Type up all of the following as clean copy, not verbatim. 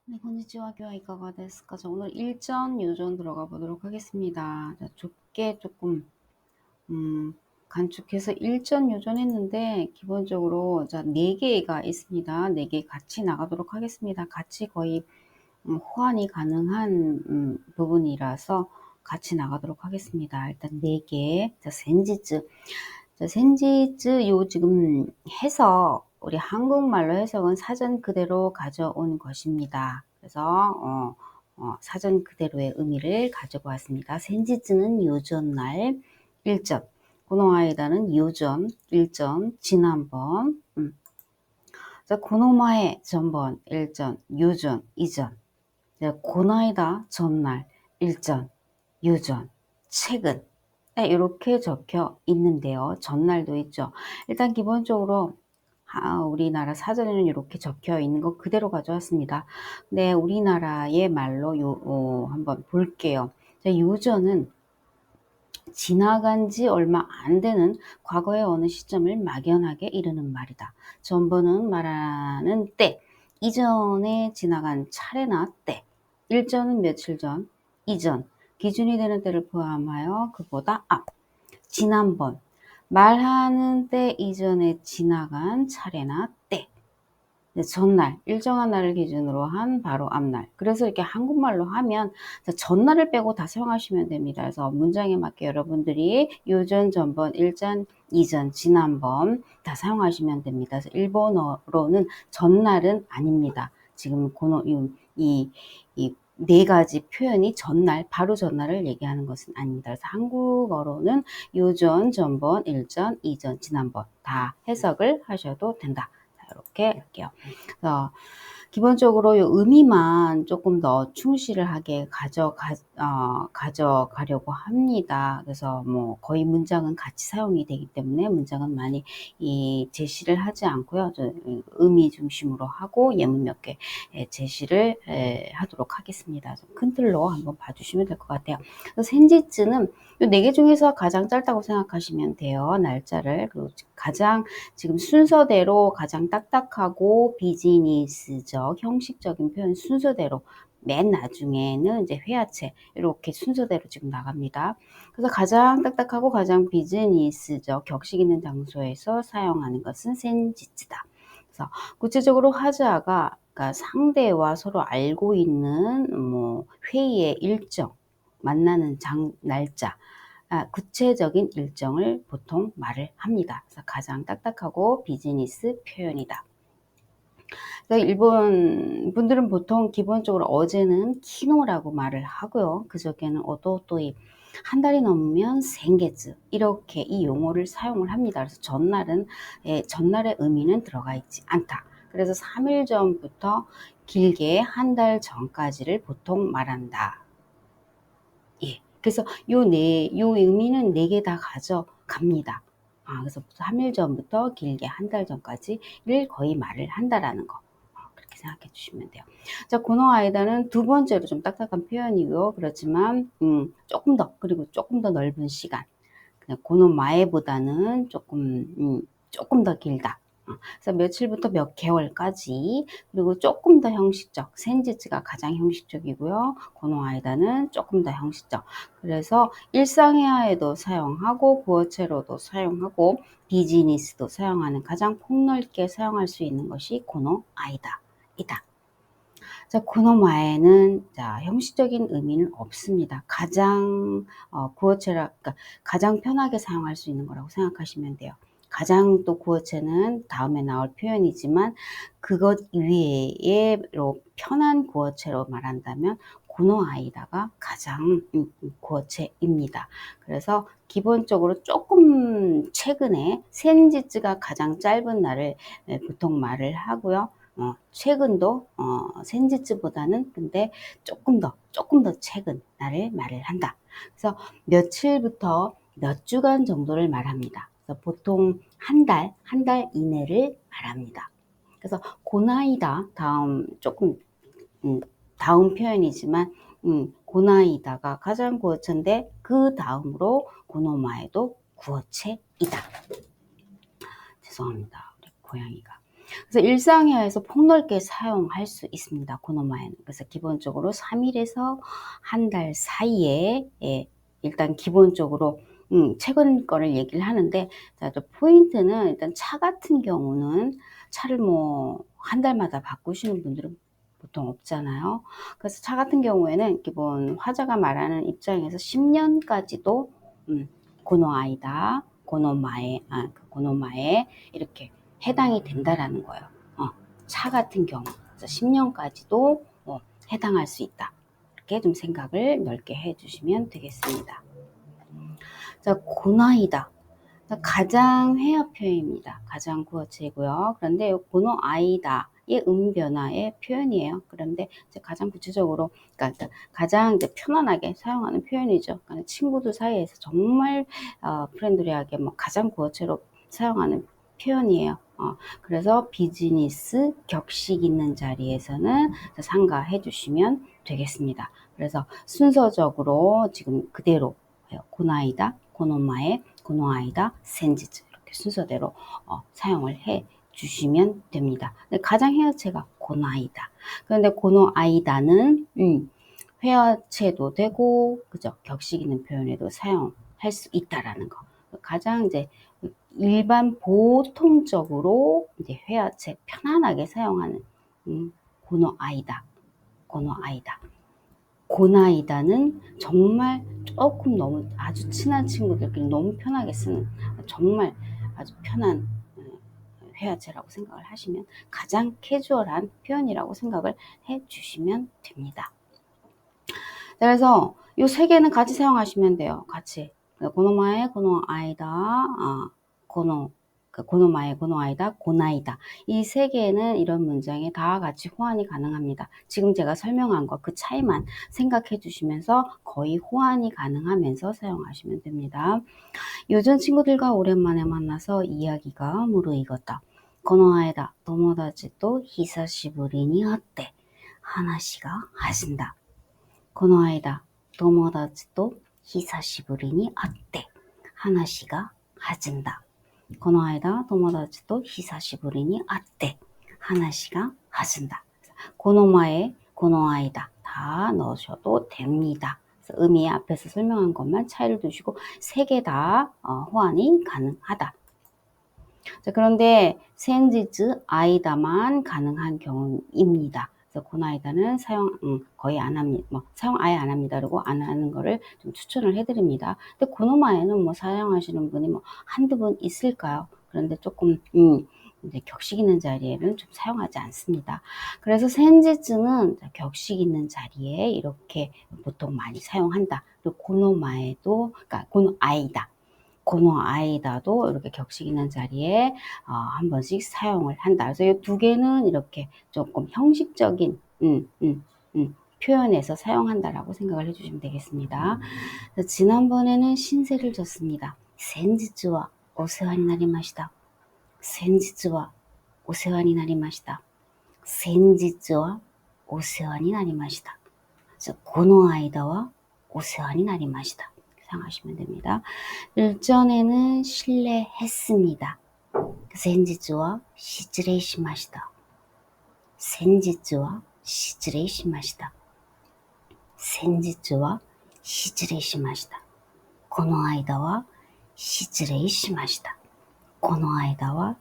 네, konnichiwa. 교화 이카가 데스까? 자, 오늘 일전, 요전 들어가 보도록 하겠습니다. 자, 좁게 조금 간축해서 일전, 요전 했는데 기본적으로 자, 4개가 있습니다. 4개 같이 나가도록 하겠습니다. 같이 거의 호환이 가능한 부분이라서 같이 나가도록 하겠습니다. 일단 4개. 자, 센지츠. 자, 센지츠 요 지금 해석, 우리 한국말로 해석은 사전 그대로 가져온 것입니다. 그래서 사전 그대로의 의미를 가지고 왔습니다. 센지츠는 요전날 일전, 고노아이다는 요전, 일전, 지난번, 자, 고노마에 전번, 일전, 요전, 이전, 자, 고나이다 전날, 일전, 요전, 최근, 네, 이렇게 적혀 있는데요. 전날도 있죠. 일단 기본적으로 우리나라 사전에는 이렇게 적혀 있는 거 그대로 가져왔습니다. 네, 우리나라의 말로 한번 볼게요. 자, 요전은 지나간 지 얼마 안 되는 과거의 어느 시점을 막연하게 이르는 말이다. 전번은 말하는 때, 이전에 지나간 차례나 때, 일전은 며칠 전, 이전, 기준이 되는 때를 포함하여 그보다 앞, 지난번, 말하는 때 이전에 지나간 차례나 때, 전날, 일정한 날을 기준으로 한 바로 앞날. 그래서 이렇게 한국말로 하면 전날을 빼고 다 사용하시면 됩니다. 그래서 문장에 맞게 여러분들이 요전, 전번, 일전, 이전, 지난번 다 사용하시면 됩니다. 그래서 일본어로는 전날은 아닙니다. 지금 이 4가지 표현이 전날, 바로 전날을 얘기하는 것은 아닙니다. 그래서 한국어로는 요전, 전번, 일전, 이전, 지난번 다 해석을 하셔도 된다. 이렇게 할게요. 기본적으로 이 의미만 조금 더 충실하게 가져가려고 합니다. 그래서 뭐 거의 문장은 같이 사용이 되기 때문에 문장은 많이 제시를 하지 않고요. 의미 중심으로 하고 예문 몇 개 제시를 하도록 하겠습니다. 큰 틀로 한번 봐주시면 될 것 같아요. 센지츠는 이 4개 중에서 가장 짧다고 생각하시면 돼요. 날짜를. 그리고 가장 지금 순서대로 가장 딱딱하고 비즈니스적 형식적인 표현 순서대로 맨 나중에는 이제 회화체 이렇게 순서대로 지금 나갑니다. 그래서 가장 딱딱하고 가장 비즈니스적 격식 있는 장소에서 사용하는 것은 센지츠다. 그래서 구체적으로 하자가 그러니까 상대와 서로 알고 있는 뭐 회의의 일정, 만나는 날짜, 구체적인 일정을 보통 말을 합니다. 그래서 가장 딱딱하고 비즈니스 표현이다. 그래서 일본 분들은 보통 기본적으로 어제는 키노라고 말을 하고요. 그저께는 오토토이, 한 달이 넘으면 생게즈 이렇게 이 용어를 사용을 합니다. 그래서 전날의 의미는 들어가 있지 않다. 그래서 3일 전부터 길게 한 달 전까지를 보통 말한다. 예. 그래서 요 의미는 4개 다 가져갑니다. 그래서 3일 전부터 길게 한 달 전까지를 거의 말을 한다라는 거. 그렇게 생각해 주시면 돼요. 자, 고노 아이다는 두 번째로 좀 딱딱한 표현이고요. 그렇지만, 그리고 조금 더 넓은 시간. 그냥 고노 마에보다는 조금 더 길다. 그래서 며칠부터 몇 개월까지, 그리고 조금 더 형식적, 센지츠가 가장 형식적이고요. 고노아이다는 조금 더 형식적. 그래서 일상회화에도 사용하고 구어체로도 사용하고 비즈니스도 사용하는 가장 폭넓게 사용할 수 있는 것이 고노아이다이다. 자, 고노마에는 형식적인 의미는 없습니다. 가장 그러니까 가장 편하게 사용할 수 있는 거라고 생각하시면 돼요. 가장 또 구어체는 다음에 나올 표현이지만 그것 이외로 편한 구어체로 말한다면 고노아이다가 가장 구어체입니다. 그래서 기본적으로 조금 최근에 센지츠가 가장 짧은 날을 보통 말을 하고요. 최근도 센지츠보다는 근데 조금 더 최근 날을 말을 한다. 그래서 며칠부터 몇 주간 정도를 말합니다. 그래서 보통 한 달 이내를 말합니다. 그래서 고나이다 다음 표현이지만 고나이다가 가장 구어체인데 그 다음으로 고노마에도 구어체이다. 죄송합니다. 우리 고양이가. 그래서 일상회화에서 폭넓게 사용할 수 있습니다. 고노마에는. 그래서 기본적으로 3일에서 한 달 사이에 일단 기본적으로 최근 거를 얘기를 하는데, 자, 또 포인트는 일단 차 같은 경우는 차를 뭐 한 달마다 바꾸시는 분들은 보통 없잖아요. 그래서 차 같은 경우에는 기본 화자가 말하는 입장에서 10년까지도 고노아이다, 고노마에 이렇게 해당이 된다라는 거예요. 차 같은 경우 10년까지도 해당할 수 있다. 이렇게 좀 생각을 넓게 해주시면 되겠습니다. 자, 고나이다. 가장 회화 표현입니다. 가장 구어체이고요. 그런데 고노아이다의 변화의 표현이에요. 그런데 이제 가장 구체적으로, 그러니까 가장 이제 편안하게 사용하는 표현이죠. 그러니까 친구들 사이에서 정말 프렌들리하게 뭐 가장 구어체로 사용하는 표현이에요. 그래서 비즈니스 격식 있는 자리에서는 참가해 주시면 되겠습니다. 그래서 순서적으로 지금 그대로 고나이다, 고노마에, 고노아이다, 센지츠 이렇게 순서대로 사용을 해 주시면 됩니다. 가장 회화체가 고노아이다. 그런데 고노아이다는 회화체도 되고, 그죠? 격식 있는 표현에도 사용할 수 있다라는 거. 가장 이제 일반 보통적으로 이제 회화체 편안하게 사용하는 고노아이다, 고노아이다. 고나이다는 정말 조금 너무 아주 친한 친구들끼리 너무 편하게 쓰는 정말 아주 편한 회화체라고 생각을 하시면 가장 캐주얼한 표현이라고 생각을 해 주시면 됩니다. 그래서 이 세 개는 같이 사용하시면 돼요. 같이. 고노마에, 고노아이다, 고노마에, 고노아이다, 고나이다. 이 세 개는 이런 문장에 다 같이 호환이 가능합니다. 지금 제가 설명한 거 그 차이만 생각해 주시면서 거의 호환이 가능하면서 사용하시면 됩니다. 요즘 친구들과 오랜만에 만나서 이야기가 무르익었다. 고노아이다, 도모다치と 히사시부리니会って 話が 하신다. この間、友達と久しぶりに会って話が弾んだ。この間、友達と久しぶりに会って話が弾んだ。この前、この間다 넣으셔도 됩니다. 의미 앞에서 설명한 것만 차이를 두시고 세 개 다 호환이 가능하다. 자, 그런데 센지즈 아이다만 가능한 경우입니다. 그래서 고나이다는 사용 거의 안 합니다. 뭐 사용 아예 안 합니다. 그리고 안 하는 거를 좀 추천을 해드립니다. 근데 고노마에는 뭐 사용하시는 분이 뭐 한두 분 있을까요? 그런데 조금 이제 격식 있는 자리에는 좀 사용하지 않습니다. 그래서 센지즈는 격식 있는 자리에 이렇게 보통 많이 사용한다. 그리고 고노마에도, 그러니까 고노아이다. 고노아이다도 이렇게 격식 있는 자리에 한 번씩 사용을 한다. 그래서 이 두 개는 이렇게 조금 형식적인 표현에서 사용한다라고 생각을 해주시면 되겠습니다. 지난번에는 신세를 졌습니다. 센지츠와 오세와니 나리마시다. 센지츠와 오세와니 나리마시다. 센지츠와 오세와니 나리마시다. 고노아이다와 오세와니 나리마시다. 상하시면 됩니다. 일전에는 실례했습니다. 센지츠와 시즈레이 시마시다. 센지츠와 시즈레이 시마시다. 센지츠와 시즈레이 시마시다. この間は失礼しました。この間は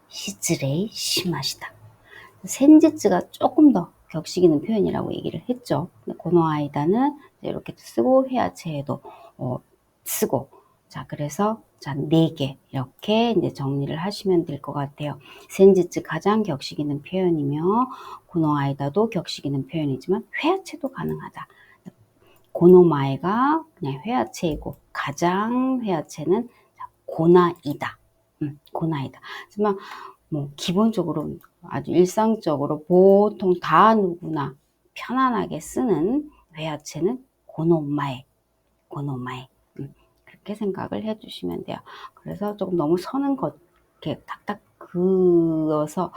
失礼しました。 센지츠가 조금 더 격식 있는 표현이라고 얘기를 했죠. 고노아이다는 이렇게 쓰고 회화체에도 쓰고, 자, 그래서 자, 4개 이렇게 이제 정리를 하시면 될 것 같아요. 센지츠 가장 격식 있는 표현이며 고노아이다도 격식 있는 표현이지만 회화체도 가능하다. 고노마에가 그냥 회화체이고 가장 회화체는 고나이다. 고나이다. 하지만 뭐 기본적으로 아주 일상적으로 보통 다 누구나 편안하게 쓰는 회화체는 고노마에, 고노마에. 그렇게 생각을 해주시면 돼요. 그래서 조금 너무 선은 이렇게 탁탁 그어서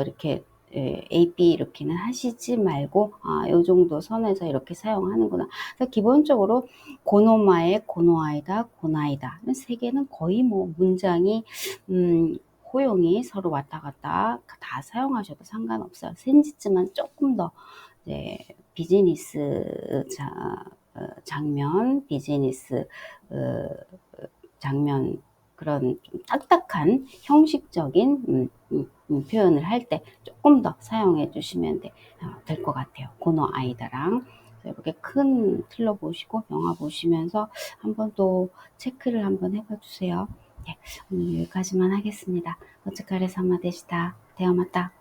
이렇게 A, B 이렇게는 하시지 말고 요 정도 선에서 이렇게 사용하는구나. 그래서 기본적으로 고노마에, 고노아이다, 고나이다 세 개는 거의 뭐 문장이 포용이 서로 왔다 갔다 다 사용하셔도 상관없어요. 센지지만 조금 더 이제 비즈니스 장면, 비즈니스 장면, 그런 좀 딱딱한 형식적인 표현을 할 때 조금 더 사용해 주시면 될 것 같아요. 고노 아이다랑. 이렇게 큰 틀로 보시고 영화 보시면서 한번 또 체크를 한번 해봐 주세요. 네, 오늘 여기까지만 하겠습니다. 오츠카레 사마でした。ではまた。